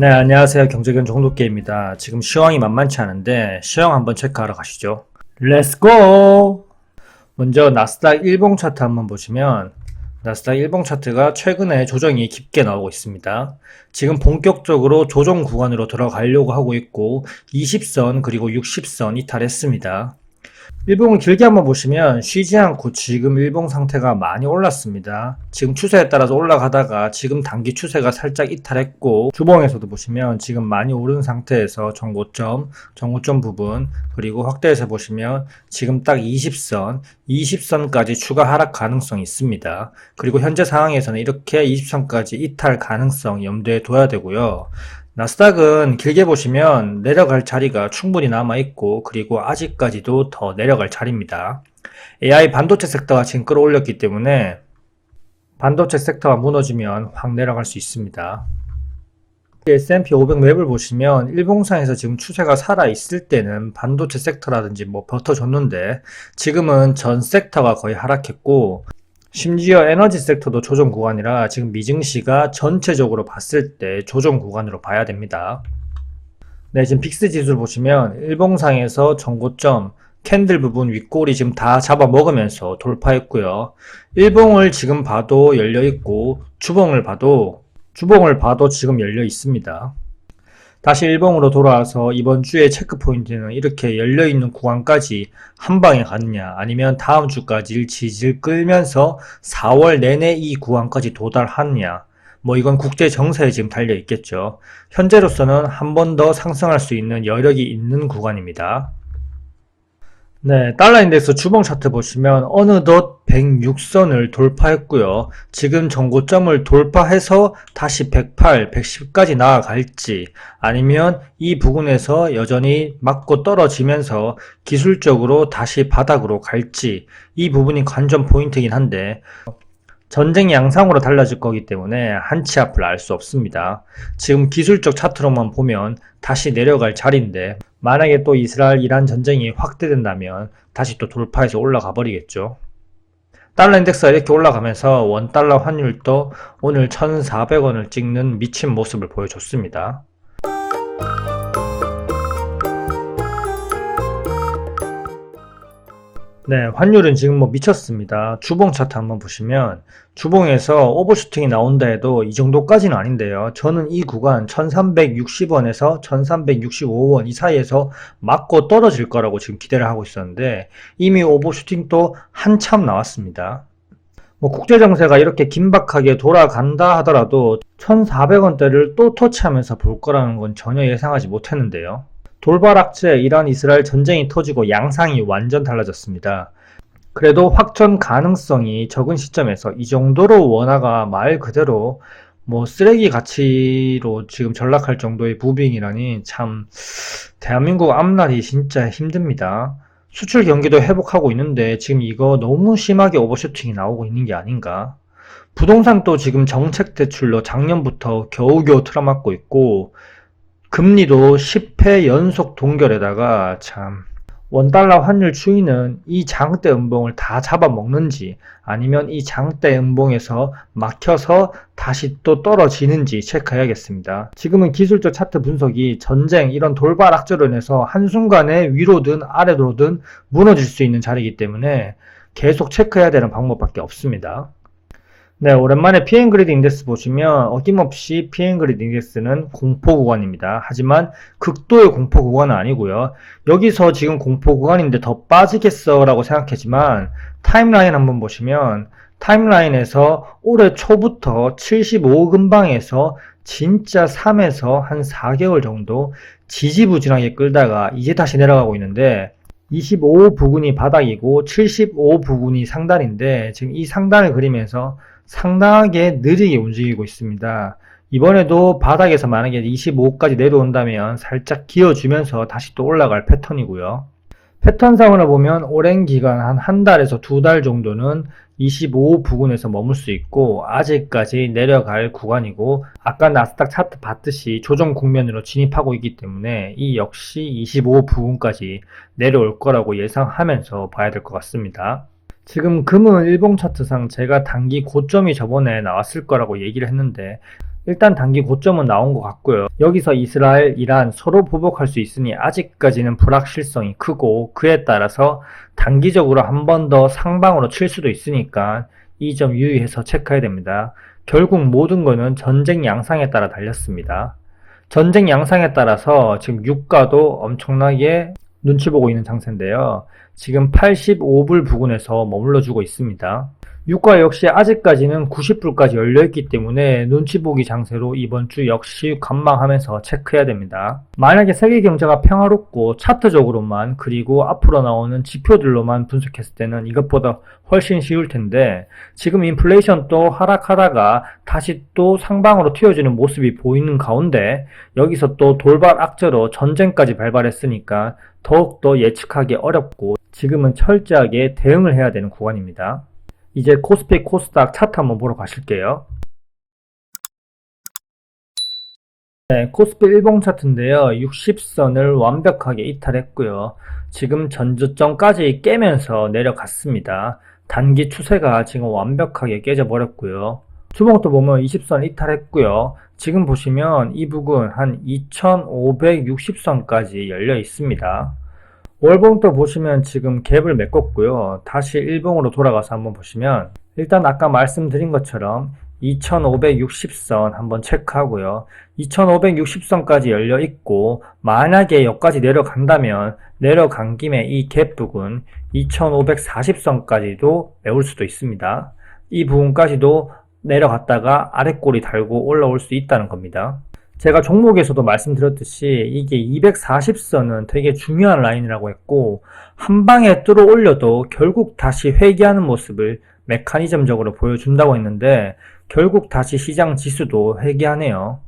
네, 안녕하세요. 경제견 종독계입니다. 지금 시황이 만만치 않은데 시황 한번 체크하러 가시죠. 렛츠고! 먼저 나스닥 일봉 차트 한번 보시면 나스닥 일봉 차트가 최근에 조정이 깊게 나오고 있습니다. 지금 본격적으로 조정 구간으로 들어가려고 하고 있고 20선 그리고 60선 이탈했습니다. 일봉을 길게 한번 보시면 쉬지 않고 지금 일봉 상태가 많이 올랐습니다. 지금 추세에 따라서 올라가다가 지금 단기 추세가 살짝 이탈했고 주봉에서도 보시면 지금 많이 오른 상태에서 정고점 부분 그리고 확대해서 보시면 지금 딱 20선까지 추가 하락 가능성이 있습니다. 그리고 현재 상황에서는 이렇게 20선까지 이탈 가능성 염두에 둬야 되고요. 나스닥은 길게 보시면 내려갈 자리가 충분히 남아있고 그리고 아직까지도 더 내려갈 자리입니다. AI 반도체 섹터가 지금 끌어올렸기 때문에 반도체 섹터가 무너지면 확 내려갈 수 있습니다. S&P 500 맵을 보시면 일봉상에서 지금 추세가 살아있을 때는 반도체 섹터라든지 버텨줬는데 지금은 전 섹터가 거의 하락했고 심지어 에너지 섹터도 조정 구간이라 지금 미증시가 전체적으로 봤을 때 조정 구간으로 봐야 됩니다. 네, 지금 빅스 지수를 보시면 일봉상에서 정고점 캔들 부분 윗꼬리 지금 다 잡아먹으면서 돌파했고요. 일봉을 지금 봐도 열려있고 주봉을 봐도 지금 열려 있습니다. 다시 일봉으로 돌아와서 이번 주의 체크 포인트는 이렇게 열려있는 구간까지 한 방에 갔냐 아니면 다음 주까지 질질 끌면서 4월 내내 이 구간까지 도달하느냐 이건 국제 정세에 지금 달려 있겠죠. 현재로서는 한 번 더 상승할 수 있는 여력이 있는 구간입니다. 네, 달러 인덱스 주봉 차트 보시면 어느덧 106선을 돌파했고요. 지금 정고점을 돌파해서 다시 108, 110까지 나아갈지 아니면 이 부분에서 여전히 맞고 떨어지면서 기술적으로 다시 바닥으로 갈지 이 부분이 관전 포인트이긴 한데 전쟁이 양상으로 달라질 거기 때문에 한치 앞을 알 수 없습니다. 지금 기술적 차트로만 보면 다시 내려갈 자리인데 만약에 또 이스라엘 이란 전쟁이 확대된다면 다시 또 돌파해서 올라가 버리겠죠. 달러 인덱스가 이렇게 올라가면서 원달러 환율도 오늘 1,400원을 찍는 미친 모습을 보여줬습니다. 네, 환율은 지금 미쳤습니다. 주봉 차트 한번 보시면 주봉에서 오버슈팅이 나온다 해도 이 정도까지는 아닌데요. 저는 이 구간 1360원에서 1365원 이 사이에서 맞고 떨어질 거라고 지금 기대를 하고 있었는데 이미 오버슈팅도 한참 나왔습니다. 국제정세가 이렇게 긴박하게 돌아간다 하더라도 1400원대를 또 터치하면서 볼 거라는 건 전혀 예상하지 못했는데요. 돌발 악재, 이란 이스라엘 전쟁이 터지고 양상이 완전 달라졌습니다. 그래도 확전 가능성이 적은 시점에서 이 정도로 원화가 말 그대로 쓰레기 가치로 지금 전락할 정도의 무빙이라니 참 대한민국 앞날이 진짜 힘듭니다. 수출 경기도 회복하고 있는데 지금 이거 너무 심하게 오버슈팅이 나오고 있는 게 아닌가. 부동산도 지금 정책 대출로 작년부터 겨우겨우 틀어막고 있고 금리도 10회 연속 동결에다가 참 원달러 환율 추이는 이 장대 음봉을 다 잡아먹는지 아니면 이 장대 음봉에서 막혀서 다시 또 떨어지는지 체크해야겠습니다. 지금은 기술적 차트 분석이 전쟁 이런 돌발 악재로 인해서 한순간에 위로든 아래로든 무너질 수 있는 자리이기 때문에 계속 체크해야 되는 방법밖에 없습니다. 네, 오랜만에 피엔그리드 인덱스 보시면 어김없이 피엔그리드 인덱스는 공포 구간입니다. 하지만 극도의 공포 구간은 아니고요. 여기서 지금 공포 구간인데 더 빠지겠어 라고 생각하지만 타임라인 한번 보시면 타임라인에서 올해 초부터 75 근방에서 진짜 3에서 한 4개월 정도 지지부진하게 끌다가 이제 다시 내려가고 있는데 25 부근이 바닥이고 75 부근이 상단인데 지금 이 상단을 그리면서 상당하게 느리게 움직이고 있습니다. 이번에도 바닥에서 만약에 25까지 내려온다면 살짝 기어주면서 다시 또 올라갈 패턴이고요. 패턴상으로 보면 오랜 기간 한 달에서 두 달 정도는 25 부근에서 머물 수 있고 아직까지 내려갈 구간이고 아까 나스닥 차트 봤듯이 조정 국면으로 진입하고 있기 때문에 이 역시 25 부근까지 내려올 거라고 예상하면서 봐야 될 것 같습니다. 지금 금은 일봉 차트상 제가 단기 고점이 저번에 나왔을 거라고 얘기를 했는데 일단 단기 고점은 나온 것 같고요. 여기서 이스라엘, 이란 서로 보복할 수 있으니 아직까지는 불확실성이 크고 그에 따라서 단기적으로 한 번 더 상방으로 칠 수도 있으니까 이 점 유의해서 체크해야 됩니다. 결국 모든 거는 전쟁 양상에 따라 달렸습니다. 전쟁 양상에 따라서 지금 유가도 엄청나게 눈치 보고 있는 장세인데요. 지금 85불 부근에서 머물러 주고 있습니다. 유가 역시 아직까지는 90불까지 열려있기 때문에 눈치 보기 장세로 이번 주 역시 관망하면서 체크해야 됩니다. 만약에 세계 경제가 평화롭고 차트적으로만 그리고 앞으로 나오는 지표들로만 분석했을 때는 이것보다 훨씬 쉬울 텐데 지금 인플레이션도 하락하다가 다시 또 상방으로 튀어지는 모습이 보이는 가운데 여기서 또 돌발 악재로 전쟁까지 발발했으니까 더욱더 예측하기 어렵고 지금은 철저하게 대응을 해야 되는 구간입니다. 이제 코스피 코스닥 차트 한번 보러 가실게요. 네, 코스피 일봉 차트인데요. 60선을 완벽하게 이탈했고요. 지금 전저점까지 깨면서 내려갔습니다. 단기 추세가 지금 완벽하게 깨져버렸고요. 주봉도 보면 20선 이탈했고요. 지금 보시면 이 부분 한 2560선까지 열려 있습니다. 월봉도 보시면 지금 갭을 메꿨고요. 다시 일봉으로 돌아가서 한번 보시면 일단 아까 말씀드린 것처럼 2560선 한번 체크하고요. 2560선까지 열려 있고 만약에 여기까지 내려간다면 내려간 김에 이 갭 부분 2540선까지도 메울 수도 있습니다. 이 부분까지도 내려갔다가 아랫골이 달고 올라올 수 있다는 겁니다. 제가 종목에서도 말씀드렸듯이 이게 240선은 되게 중요한 라인이라고 했고 한 방에 뚫어 올려도 결국 다시 회귀하는 모습을 메커니즘적으로 보여준다고 했는데 결국 다시 시장 지수도 회귀하네요.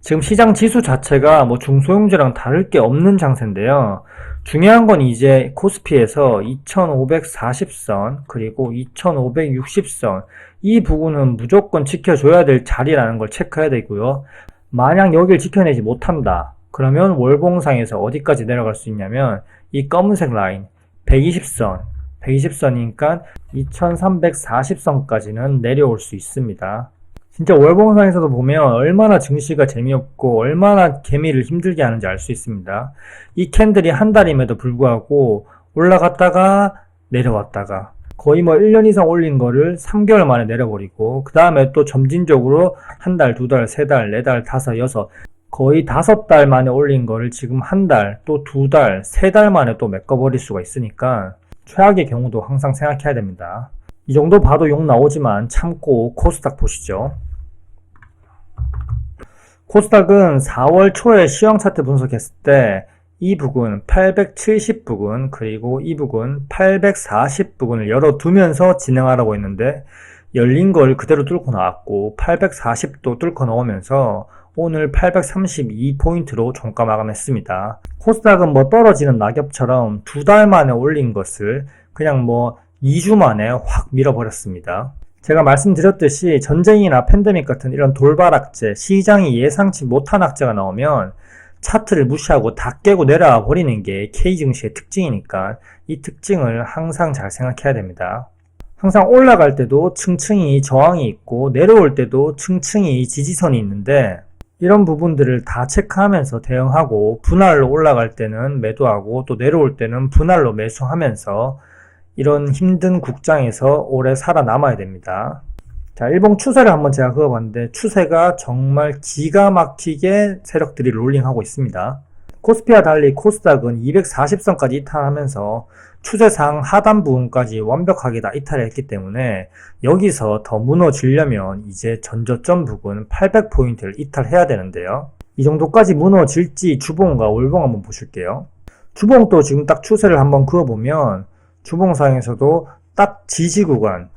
지금 시장 지수 자체가 뭐 중소형주랑 다를 게 없는 장세인데요. 중요한 건 이제 코스피에서 2540선 그리고 2560선 이 부분은 무조건 지켜줘야 될 자리라는 걸 체크해야 되고요. 만약 여길 지켜내지 못한다. 그러면 월봉상에서 어디까지 내려갈 수 있냐면 이 검은색 라인 120선 120선이니까 2340선까지는 내려올 수 있습니다. 진짜 월봉상에서도 보면 얼마나 증시가 재미없고 얼마나 개미를 힘들게 하는지 알 수 있습니다. 이 캔들이 한 달임에도 불구하고 올라갔다가 내려왔다가 거의 뭐 1년 이상 올린 거를 3개월 만에 내려버리고 그 다음에 또 점진적으로 한 달, 두 달, 세 달, 네 달, 다섯, 여섯 거의 5달 만에 올린 거를 지금 한 달, 또 두 달, 세 달 만에 또 메꿔버릴 수가 있으니까 최악의 경우도 항상 생각해야 됩니다. 이 정도 봐도 욕 나오지만 참고 코스닥 보시죠. 코스닥은 4월 초에 시황 차트 분석했을 때 이 부분 870 부근 그리고 이 부분 840 부근을 열어두면서 진행하라고 했는데 열린 걸 그대로 뚫고 나왔고 840도 뚫고 나오면서 오늘 832포인트로 종가 마감했습니다. 코스닥은 뭐 떨어지는 낙엽처럼 두 달 만에 올린 것을 그냥 뭐 2주 만에 확 밀어버렸습니다. 제가 말씀드렸듯이 전쟁이나 팬데믹 같은 이런 돌발 악재, 시장이 예상치 못한 악재가 나오면 차트를 무시하고 다 깨고 내려와 버리는 게 K증시의 특징이니까 이 특징을 항상 잘 생각해야 됩니다. 항상 올라갈 때도 층층이 저항이 있고 내려올 때도 층층이 지지선이 있는데 이런 부분들을 다 체크하면서 대응하고 분할로 올라갈 때는 매도하고 또 내려올 때는 분할로 매수하면서 이런 힘든 국장에서 오래 살아남아야 됩니다. 자, 일봉 추세를 한번 제가 그어봤는데 추세가 정말 기가 막히게 세력들이 롤링하고 있습니다. 코스피와 달리 코스닥은 240선까지 이탈하면서 추세상 하단 부분까지 완벽하게 다 이탈했기 때문에 여기서 더 무너지려면 이제 전저점 부분 800포인트를 이탈해야 되는데요. 이 정도까지 무너질지 주봉과 월봉 한번 보실게요. 주봉도 지금 딱 추세를 한번 그어보면 주봉상에서도 딱 지지 구간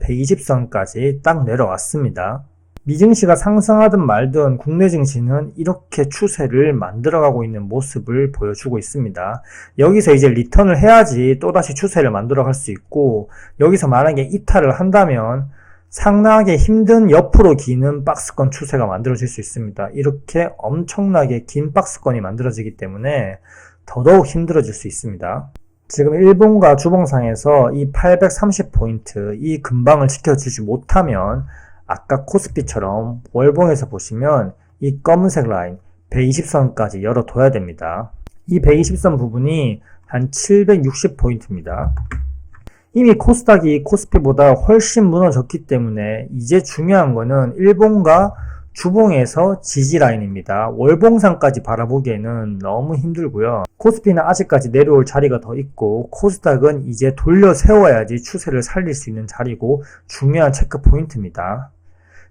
120선까지 딱 내려왔습니다. 미증시가 상승하든 말든 국내 증시는 이렇게 추세를 만들어가고 있는 모습을 보여주고 있습니다. 여기서 이제 리턴을 해야지 또다시 추세를 만들어갈 수 있고 여기서 만약에 이탈을 한다면 상당하게 힘든 옆으로 기는 박스권 추세가 만들어질 수 있습니다. 이렇게 엄청나게 긴 박스권이 만들어지기 때문에 더더욱 힘들어질 수 있습니다. 지금 일봉과 주봉상에서 이 830포인트 이 근방을 지켜주지 못하면 아까 코스피처럼 월봉에서 보시면 이 검은색 라인 120선까지 열어둬야 됩니다. 이 120선 부분이 한 760포인트입니다. 이미 코스닥이 코스피보다 훨씬 무너졌기 때문에 이제 중요한 거는 일봉과 주봉에서 지지 라인입니다. 월봉상까지 바라보기에는 너무 힘들고요. 코스피는 아직까지 내려올 자리가 더 있고 코스닥은 이제 돌려 세워야지 추세를 살릴 수 있는 자리고 중요한 체크 포인트입니다.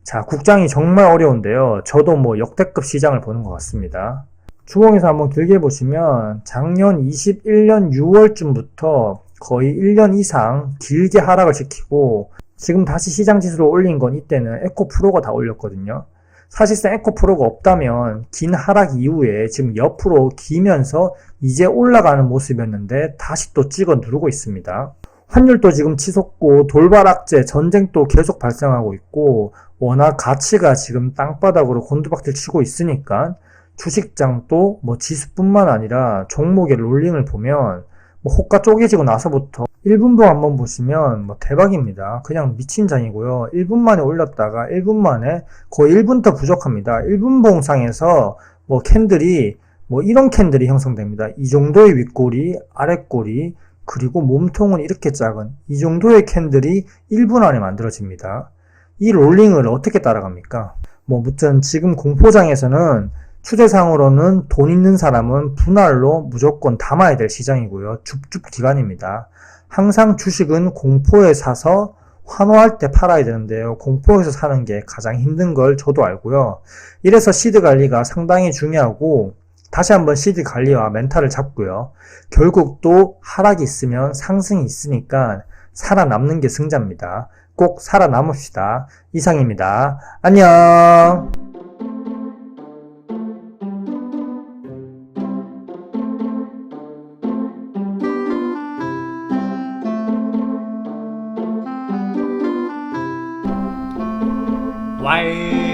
자, 국장이 정말 어려운데요. 저도 역대급 시장을 보는 것 같습니다. 주봉에서 한번 길게 보시면 작년 21년 6월쯤부터 거의 1년 이상 길게 하락을 시키고 지금 다시 시장 지수를 올린 건 이때는 에코프로가 다 올렸거든요. 사실상 에코프로가 없다면 긴 하락 이후에 지금 옆으로 기면서 이제 올라가는 모습이었는데 다시 또 찍어 누르고 있습니다. 환율도 지금 치솟고 돌발 악재, 전쟁도 계속 발생하고 있고 워낙 가치가 지금 땅바닥으로 곤두박질 치고 있으니까 주식장도 지수뿐만 아니라 종목의 롤링을 보면 호가 쪼개지고 나서부터 1분봉 한번 보시면 대박입니다. 그냥 미친 장이고요. 1분 만에 올렸다가 1분 만에 거의 1분 더 부족합니다. 1분봉 상에서 캔들이 이런 캔들이 형성됩니다. 이 정도의 윗꼬리, 아랫꼬리, 그리고 몸통은 이렇게 작은 이 정도의 캔들이 1분 안에 만들어집니다. 이 롤링을 어떻게 따라갑니까? 무튼 지금 공포장에서는 추세상으로는 돈 있는 사람은 분할로 무조건 담아야 될 시장이고요. 줍줍 기간입니다. 항상 주식은 공포에 사서 환호할 때 팔아야 되는데요. 공포에서 사는 게 가장 힘든 걸 저도 알고요. 이래서 시드 관리가 상당히 중요하고 다시 한번 시드 관리와 멘탈을 잡고요. 결국 또 하락이 있으면 상승이 있으니까 살아남는 게 승자입니다. 꼭 살아남읍시다. 이상입니다. 안녕. Why